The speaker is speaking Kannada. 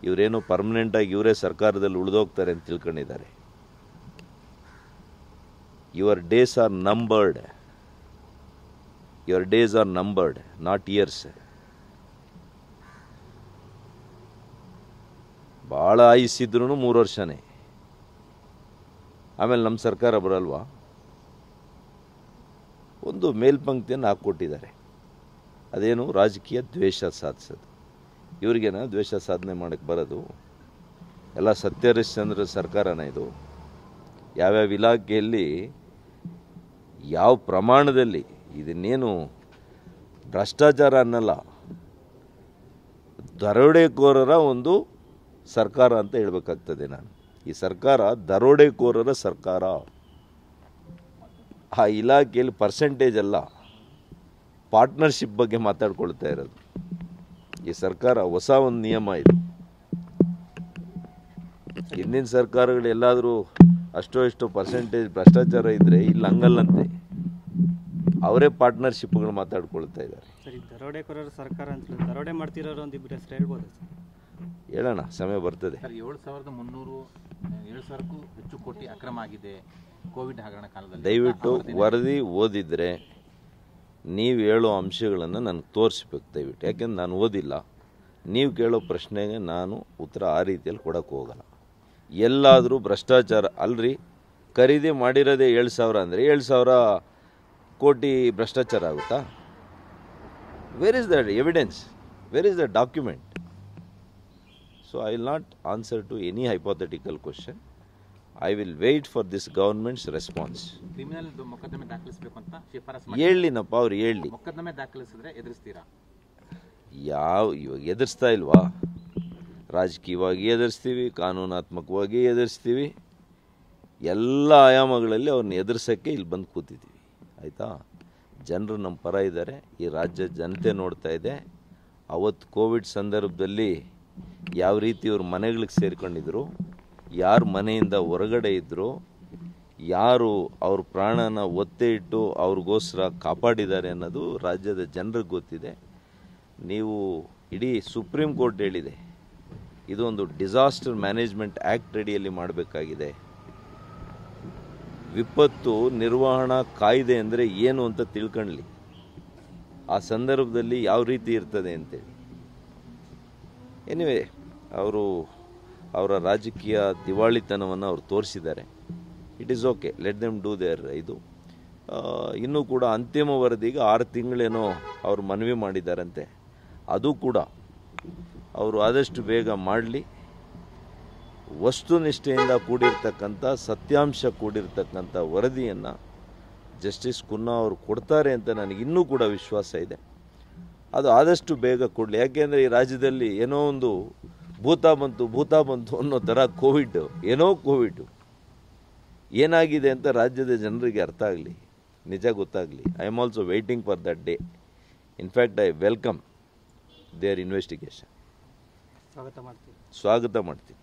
ಇವರೇನು ಪರ್ಮನೆಂಟಾಗಿ ಇವರೇ ಸರ್ಕಾರದಲ್ಲಿ ಉಳಿದೋಗ್ತಾರೆ ಅಂತ ತಿಳ್ಕೊಂಡಿದ್ದಾರೆ. Your days are numbered, your days are numbered, not years. ಭಾಳ ಆಯುಸ್ಸಿದ್ರೂ 3 ವರ್ಷನೇ. ಆಮೇಲೆ ನಮ್ಮ ಸರ್ಕಾರ ಬರಲ್ವಾ? ಒಂದು ಮೇಲ್ಪಂಕ್ತಿಯನ್ನು ಹಾಕ್ಕೊಟ್ಟಿದ್ದಾರೆ. ಅದೇನು ರಾಜಕೀಯ ದ್ವೇಷ ಸಾಧಿಸೋದು. ಇವ್ರಿಗೇನ ದ್ವೇಷ ಸಾಧನೆ ಮಾಡೋಕ್ಕೆ ಬರೋದು? ಎಲ್ಲ ಸತ್ಯಹರಿಶ್ಚಂದ್ರ ಸರ್ಕಾರನ ಇದು? ಯಾವ್ಯಾವ ಇಲಾಖೆಯಲ್ಲಿ ಯಾವ ಪ್ರಮಾಣದಲ್ಲಿ ಇದನ್ನೇನು ಭ್ರಷ್ಟಾಚಾರ ಅನ್ನಲ್ಲ, ದರೋಡೆಕೋರರ ಒಂದು ಸರ್ಕಾರ ಅಂತ ಹೇಳಬೇಕಾಗ್ತದೆ ನಾನು. ಈ ಸರ್ಕಾರ ದರೋಡೆಕೋರರ ಸರ್ಕಾರ. ಆ ಇಲಾಖೆಯಲ್ಲಿ ಪರ್ಸೆಂಟೇಜ್ ಅಲ್ಲ, ಪಾರ್ಟ್ನರ್ಶಿಪ್ ಬಗ್ಗೆ ಮಾತಾಡ್ಕೊಳ್ತಾ ಇರೋದು ಈ ಸರ್ಕಾರ. ಹೊಸ ಒಂದು ನಿಯಮ ಇದು. ಹಿಂದಿನ ಸರ್ಕಾರಗಳು ಎಲ್ಲಾದರೂ ಅಷ್ಟೋ ಪರ್ಸೆಂಟೇಜ್ ಭ್ರಷ್ಟಾಚಾರ ಇದ್ದರೆ ಇಲ್ಲಿ ಹಂಗಲ್ಲಂತೆ, ಅವರೇ ಪಾರ್ಟ್ನರ್ಶಿಪ್ಗಳು ಮಾತಾಡ್ಕೊಳ್ತಾ ಇದ್ದಾರೆ. ಸರಿ, ದರೋಡೆಕೋರರ ಸರ್ಕಾರ ಅಂತ ದರೋಡೆ ಮಾಡ್ತಿರೋರು ಒಂದಿಬ್ಬರು ಹೆಸರು ಹೇಳ್ಬೋದು ಸರ್? ಹೇಳೋಣ, ಸಮಯ ಬರ್ತದೆ. 7,300,000ಕ್ಕೂ ಹೆಚ್ಚು ಕೋಟಿ ಅಕ್ರಮ ಆಗಿದೆ ಕೋವಿಡ್ ಹಗರಣ ಕಾಲದಲ್ಲಿ. ದಯವಿಟ್ಟು ವರದಿ ಓದಿದರೆ ನೀವು ಹೇಳೋ ಅಂಶಗಳನ್ನು ನನಗೆ ತೋರಿಸ್ಬೇಕು ದಯವಿಟ್ಟು. ಯಾಕೆಂದ್ರೆ ನಾನು ಓದಿಲ್ಲ. ನೀವು ಕೇಳೋ ಪ್ರಶ್ನೆಗೆ ನಾನು ಉತ್ತರ ಆ ರೀತಿಯಲ್ಲಿ ಕೊಡೋಕ್ಕೆ ಹೋಗಲ್ಲ. ಎಲ್ಲಾದರೂ ಭ್ರಷ್ಟಾಚಾರ ಅಲ್ರಿ, ಖರೀದಿ ಮಾಡಿರೋದೇ 7,000 ಅಂದರೆ 7,000 ಕೋಟಿ ಭ್ರಷ್ಟಾಚಾರ ಆಗುತ್ತಾ? Where is that evidence? Where is the document? So I will not answer to any hypothetical question. I will wait for this government's response. Criminal ಮೊಕದ್ದಮೆ ದಾಖಲಿಸಬೇಕು ಅಂತ ಶಿಫಾರಸು ಹೇಳಿನಪ್ಪ, ಅವ್ರು ಹೇಳಿ. ಮೊಕದ್ದಮೆ ದಾಖಲಿಸಿದ್ರೆ ಎದುರಿಸ್ತೀರಾ? ಇವಾಗ ಎದುರಿಸ್ತಾ ಇಲ್ವಾ? ರಾಜಕೀಯವಾಗಿ ಎದುರಿಸ್ತೀವಿ, ಕಾನೂನಾತ್ಮಕವಾಗಿ ಎದುರಿಸ್ತೀವಿ, ಎಲ್ಲ ಆಯಾಮಗಳಲ್ಲಿ ಅವ್ರನ್ನ ಎದುರಿಸೋಕ್ಕೆ ಇಲ್ಲಿ ಬಂದು ಕೂತಿದ್ದೀವಿ. ಆಯಿತಾ? ಜನರು ನಮ್ಮ ಪರ ಇದ್ದಾರೆ, ಈ ರಾಜ್ಯ ಜನತೆ ನೋಡ್ತಾ ಇದೆ. ಅವತ್ತು ಕೋವಿಡ್ ಸಂದರ್ಭದಲ್ಲಿ ಯಾವ ರೀತಿ ಇವ್ರ ಮನೆಗಳಿಗೆ ಸೇರಿಕೊಂಡಿದ್ರು, ಯಾರು ಮನೆಯಿಂದ ಹೊರಗಡೆ ಇದ್ದರು, ಯಾರು ಅವ್ರ ಪ್ರಾಣನ ಒತ್ತೆ ಇಟ್ಟು ಅವ್ರಿಗೋಸ್ಕರ ಕಾಪಾಡಿದ್ದಾರೆ ಅನ್ನೋದು ರಾಜ್ಯದ ಜನರಿಗೆ ಗೊತ್ತಿದೆ. ನೀವು ಇಡೀ ಸುಪ್ರೀಂ ಕೋರ್ಟ್ ಹೇಳಿದೆ, ಇದೊಂದು ಡಿಸಾಸ್ಟರ್ ಮ್ಯಾನೇಜ್ಮೆಂಟ್ ಆ್ಯಕ್ಟ್ ಅಡಿಯಲ್ಲಿ ಮಾಡಬೇಕಾಗಿದೆ. ವಿಪತ್ತು ನಿರ್ವಹಣಾ ಕಾಯ್ದೆ ಅಂದರೆ ಏನು ಅಂತ ತಿಳ್ಕೊಳ್ಳಿ, ಆ ಸಂದರ್ಭದಲ್ಲಿ ಯಾವ ರೀತಿ ಇರ್ತದೆ ಅಂತೇಳಿ. ಎನಿವೆ, ಅವರ ರಾಜಕೀಯ ದಿವಾಳಿತನವನ್ನು ಅವ್ರು ತೋರಿಸಿದ್ದಾರೆ. It is okay, let them do their. ಇದು ಇನ್ನೂ ಕೂಡ ಅಂತಿಮ ವರದಿಗೆ 6 ತಿಂಗಳೇನೋ ಅವರು ಮನವಿ ಮಾಡಿದ್ದಾರಂತೆ. ಅದು ಕೂಡ ಅವರು ಆದಷ್ಟು ಬೇಗ ಮಾಡಲಿ. ವಸ್ತುನಿಷ್ಠೆಯಿಂದ ಕೂಡಿರ್ತಕ್ಕಂಥ, ಸತ್ಯಾಂಶ ಕೂಡಿರ್ತಕ್ಕಂಥ ವರದಿಯನ್ನು ಜಸ್ಟಿಸ್ ಕುನ್ನಾ ಅವರು ಕೊಡ್ತಾರೆ ಅಂತ ನನಗೆ ಇನ್ನೂ ಕೂಡ ವಿಶ್ವಾಸ ಇದೆ. ಅದು ಆದಷ್ಟು ಬೇಗ ಕೊಡಲಿ. ಯಾಕೆಂದರೆ ಈ ರಾಜ್ಯದಲ್ಲಿ ಏನೋ ಒಂದು ಭೂತ ಬಂತು ಅನ್ನೋ ಥರ ಕೋವಿಡ್, ಏನೋ ಕೋವಿಡ್ ಏನಾಗಿದೆ ಅಂತ ರಾಜ್ಯದ ಜನರಿಗೆ ಅರ್ಥ ಆಗಲಿ, ನಿಜ ಗೊತ್ತಾಗಲಿ. I am also waiting for that day. In fact I welcome their investigation. ಸ್ವಾಗತ ಮಾಡ್ತೀನಿ.